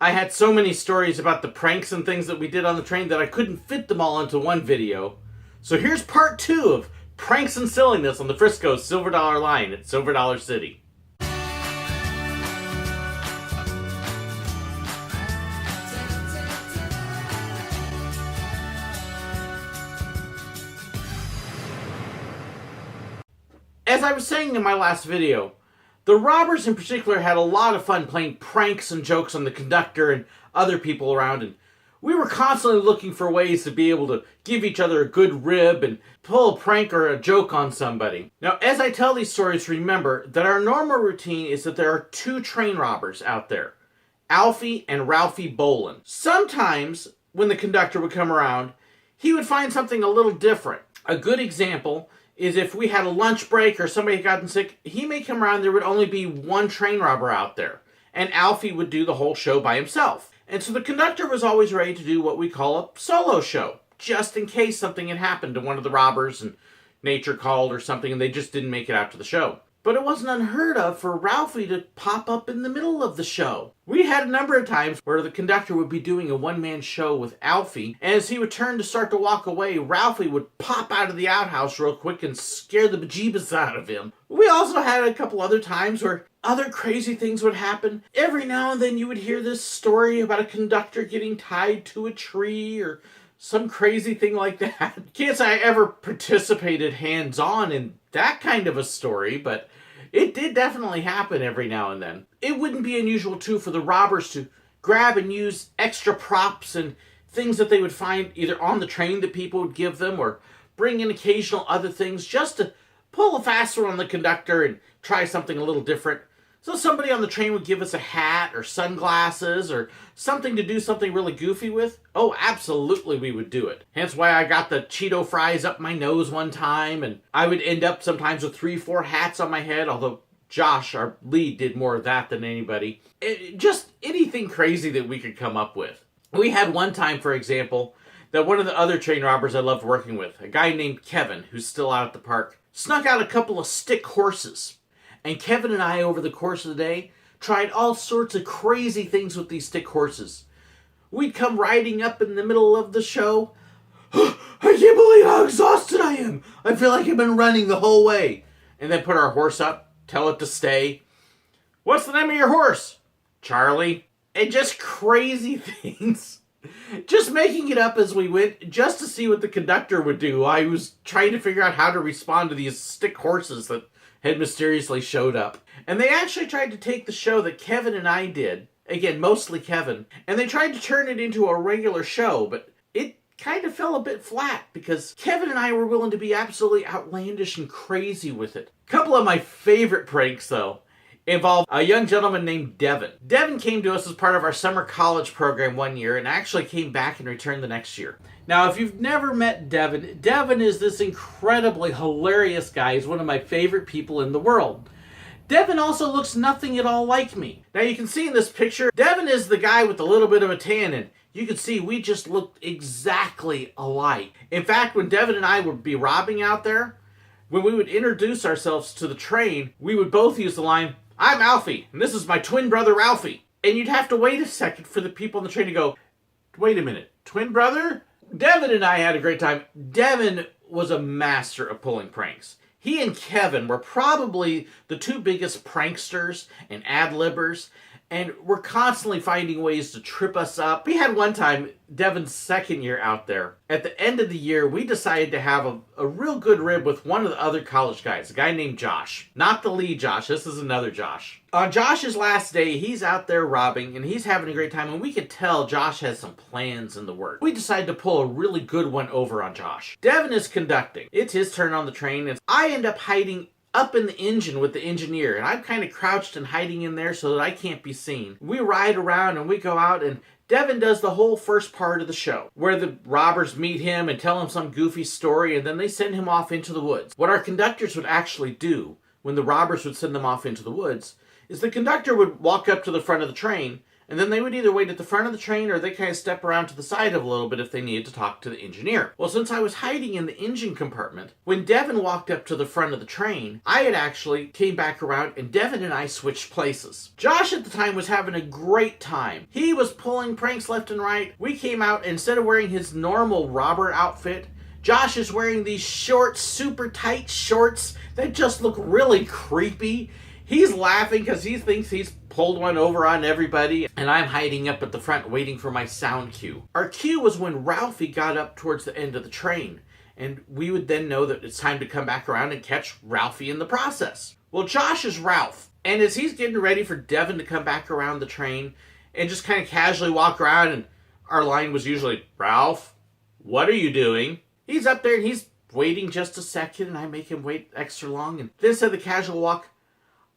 I had so many stories about the pranks and things that we did on the train that I couldn't fit them all into one video. So here's part 2 of Pranks and Silliness on the Frisco Silver Dollar Line at Silver Dollar City. As I was saying in my last video, the robbers in particular had a lot of fun playing pranks and jokes on the conductor and other people around, and we were constantly looking for ways to be able to give each other a good rib and pull a prank or a joke on somebody. Now, as I tell these stories, remember that our normal routine is that there are 2 train robbers out there, Alfie and Ralphie Bolin. Sometimes, when the conductor would come around, he would find something a little different. A good example is if we had a lunch break or somebody had gotten sick, he may come around, there would only be 1 train robber out there, and Alfie would do the whole show by himself. And so the conductor was always ready to do what we call a solo show, just in case something had happened to one of the robbers and nature called or something and they just didn't make it out to the show. But it wasn't unheard of for Ralphie to pop up in the middle of the show. We had a number of times where the conductor would be doing a one-man show with Alfie, and as he would turn to start to walk away, Ralphie would pop out of the outhouse real quick and scare the bejeebus out of him. We also had a couple other times where other crazy things would happen. Every now and then you would hear this story about a conductor getting tied to a tree or some crazy thing like that. Can't say I ever participated hands-on in that kind of a story, but it did definitely happen every now and then. It wouldn't be unusual, too, for the robbers to grab and use extra props and things that they would find either on the train that people would give them or bring in occasional other things just to pull a fast one on the conductor and try something a little different. So somebody on the train would give us a hat or sunglasses or something to do something really goofy with. Oh, absolutely we would do it. Hence why I got the Cheeto fries up my nose one time, and I would end up sometimes with 3-4 hats on my head, although Josh, our lead, did more of that than anybody. Just anything crazy that we could come up with. We had one time, for example, that one of the other train robbers I loved working with, a guy named Kevin, who's still out at the park, snuck out a couple of stick horses. And Kevin and I, over the course of the day, tried all sorts of crazy things with these stick horses. We'd come riding up in the middle of the show. I can't believe how exhausted I am. I feel like I've been running the whole way. And then put our horse up, tell it to stay. What's the name of your horse? Charlie. And just crazy things. Just making it up as we went, just to see what the conductor would do. I was trying to figure out how to respond to these stick horses that had mysteriously showed up. And they actually tried to take the show that Kevin and I did, again, mostly Kevin, and they tried to turn it into a regular show, but it kind of fell a bit flat because Kevin and I were willing to be absolutely outlandish and crazy with it. A couple of my favorite pranks, though, involved a young gentleman named Devin. Devin came to us as part of our summer college program one year and actually came back and returned the next year. Now, if you've never met Devin, Devin is this incredibly hilarious guy. He's one of my favorite people in the world. Devin also looks nothing at all like me. Now, you can see in this picture, Devin is the guy with a little bit of a tan, and you can see we just looked exactly alike. In fact, when Devin and I would be robbing out there, when we would introduce ourselves to the train, we would both use the line, "I'm Alfie, and this is my twin brother, Ralphie." And you'd have to wait a second for the people on the train to go, "Wait a minute, twin brother?" Devin and I had a great time. Devin was a master of pulling pranks. He and Kevin were probably the 2 biggest pranksters and ad-libbers, and were constantly finding ways to trip us up. We had one time, Devin's second year out there. At the end of the year, we decided to have a real good rib with one of the other college guys, a guy named Josh. Not the lead Josh, this is another Josh. On Josh's last day, he's out there robbing, and he's having a great time, and we could tell Josh has some plans in the works. We decided to pull a really good one over on Josh. Devin is conducting. It's his turn on the train, and I end up hiding up in the engine with the engineer, and I'm kind of crouched and hiding in there so that I can't be seen. We ride around and we go out, and Devin does the whole first part of the show, where the robbers meet him and tell him some goofy story, and then they send him off into the woods. What our conductors would actually do when the robbers would send them off into the woods is the conductor would walk up to the front of the train And then they would either wait at the front of the train or they kind of step around to the side of a little bit if they needed to talk to the engineer. Well, since I was hiding in the engine compartment, when Devin walked up to the front of the train, I had actually came back around and Devin and I switched places. Josh at the time was having a great time. He was pulling pranks left and right. We came out, and instead of wearing his normal robber outfit, Josh is wearing these short, super tight shorts that just look really creepy. He's laughing because he thinks he's pulled one over on everybody, and I'm hiding up at the front waiting for my sound cue. Our cue was when Ralphie got up towards the end of the train, and we would then know that it's time to come back around and catch Ralphie in the process. Well, Josh is Ralph, and as he's getting ready for Devin to come back around the train and just kind of casually walk around, and our line was usually, "Ralph, what are you doing?" He's up there and he's waiting just a second, and I make him wait extra long, and then instead of the casual walk,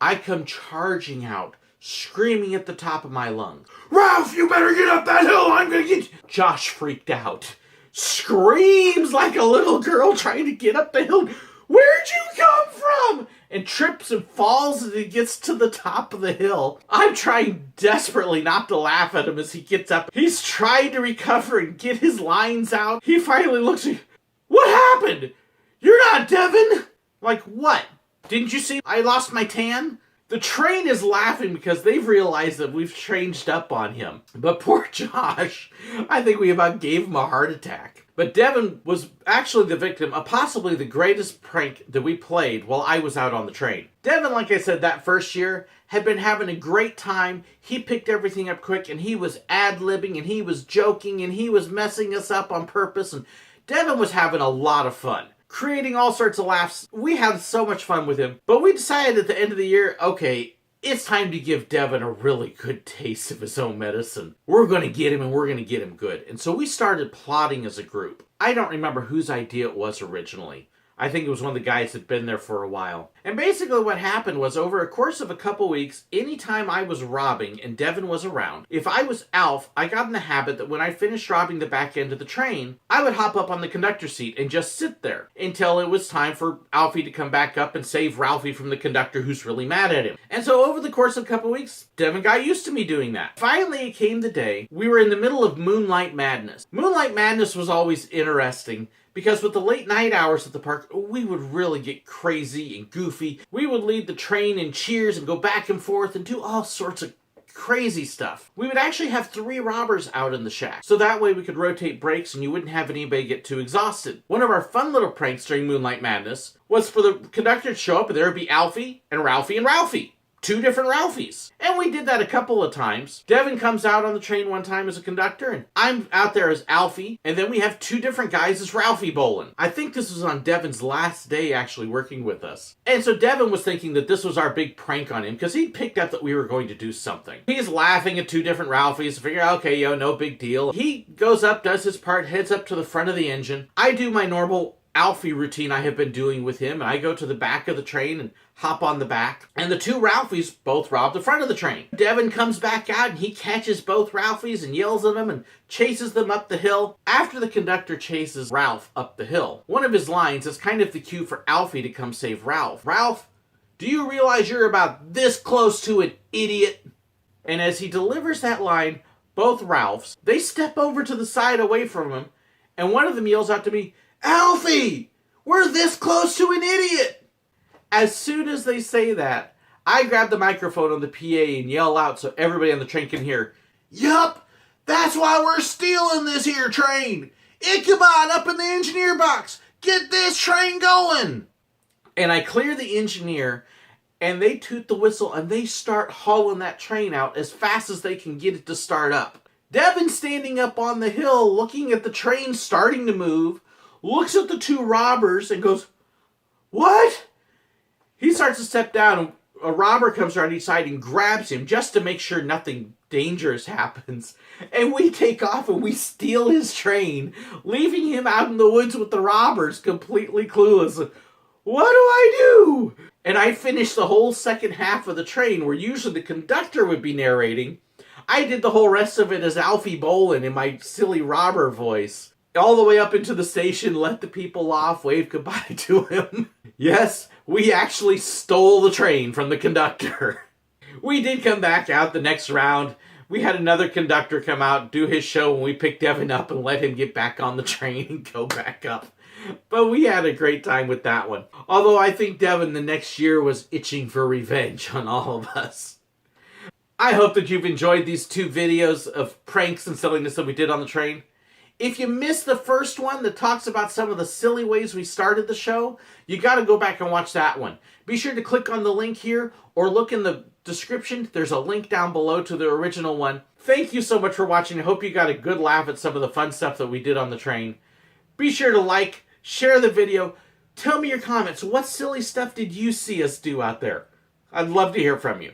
I come charging out, screaming at the top of my lungs, "Ralph, you better get up that hill, I'm gonna get you." Josh freaked out, screams like a little girl trying to get up the hill. "Where'd you come from?" And trips and falls as he gets to the top of the hill. I'm trying desperately not to laugh at him as he gets up. He's trying to recover and get his lines out. He finally looks at me, "What happened? You're not Devin?" Like, what? Didn't you see I lost my tan? The train is laughing because they've realized that we've changed up on him. But poor Josh, I think we about gave him a heart attack. But Devin was actually the victim of possibly the greatest prank that we played while I was out on the train. Devin, like I said, that first year had been having a great time. He picked everything up quick, and he was ad-libbing, and he was joking, and he was messing us up on purpose, and Devin was having a lot of fun, creating all sorts of laughs. We had so much fun with him. But we decided at the end of the year, okay, it's time to give Devin a really good taste of his own medicine. We're going to get him, and we're going to get him good. And so we started plotting as a group. I don't remember whose idea it was originally. I think it was one of the guys that had been there for a while. And basically what happened was, over a course of a couple weeks, anytime I was robbing and Devin was around, if I was Alf, I got in the habit that when I finished robbing the back end of the train, I would hop up on the conductor seat and just sit there until it was time for Alfie to come back up and save Ralphie from the conductor who's really mad at him. And so over the course of a couple weeks, Devin got used to me doing that. Finally, it came the day we were in the middle of Moonlight Madness. Moonlight Madness was always interesting, because with the late night hours at the park, we would really get crazy and goofy. We would lead the train in cheers and go back and forth and do all sorts of crazy stuff. We would actually have 3 robbers out in the shack, so that way we could rotate breaks and you wouldn't have anybody get too exhausted. One of our fun little pranks during Moonlight Madness was for the conductor to show up, and there would be Alfie and Ralphie and Ralphie. 2 different Ralphies. And we did that a couple of times. Devin comes out on the train one time as a conductor, and I'm out there as Alfie, and then we have 2 different guys as Ralphie bowling. I think this was on Devin's last day actually working with us. And so Devin was thinking that this was our big prank on him, because he picked up that we were going to do something. He's laughing at 2 different Ralphies, figure, okay, no big deal. He goes up, does his part, heads up to the front of the engine. I do my normal Alfie routine I have been doing with him, and I go to the back of the train and hop on the back, and the 2 Ralphies both rob the front of the train. Devin comes back out and he catches both Ralphies and yells at them and chases them up the hill. After the conductor chases Ralph up the hill, one of his lines is kind of the cue for Alfie to come save Ralph. "Ralph, do you realize you're about this close to an idiot?" And as he delivers that line, both Ralphs, they step over to the side away from him, and one of them yells out to me, "Alfie, we're this close to an idiot!" As soon as they say that, I grab the microphone on the PA and yell out so everybody on the train can hear, "Yup, that's why we're stealing this here train. Ichabod up in the engineer box. Get this train going." And I clear the engineer, and they toot the whistle, and they start hauling that train out as fast as they can get it to start up. Devin, standing up on the hill, looking at the train starting to move, looks at the 2 robbers and goes, "What?" He starts to step down, and a robber comes around each side and grabs him just to make sure nothing dangerous happens. And we take off and we steal his train, leaving him out in the woods with the robbers, completely clueless. What do I do? And I finished the whole second half of the train, where usually the conductor would be narrating. I did the whole rest of it as Alfie Bolin in my silly robber voice. All the way up into the station, let the people off, wave goodbye to him. Yes, we actually stole the train from the conductor. We did come back out the next round, We had another conductor come out, do his show, and we picked Devin up and let him get back on the train and go back up. But we had a great time with that one. Although I think Devin the next year was itching for revenge on all of us. I hope that you've enjoyed these 2 videos of pranks and silliness that we did on the train. If you missed the first one that talks about some of the silly ways we started the show, you got to go back and watch that one. Be sure to click on the link here or look in the description. There's a link down below to the original one. Thank you so much for watching. I hope you got a good laugh at some of the fun stuff that we did on the train. Be sure to like, share the video. Tell me your comments. What silly stuff did you see us do out there? I'd love to hear from you.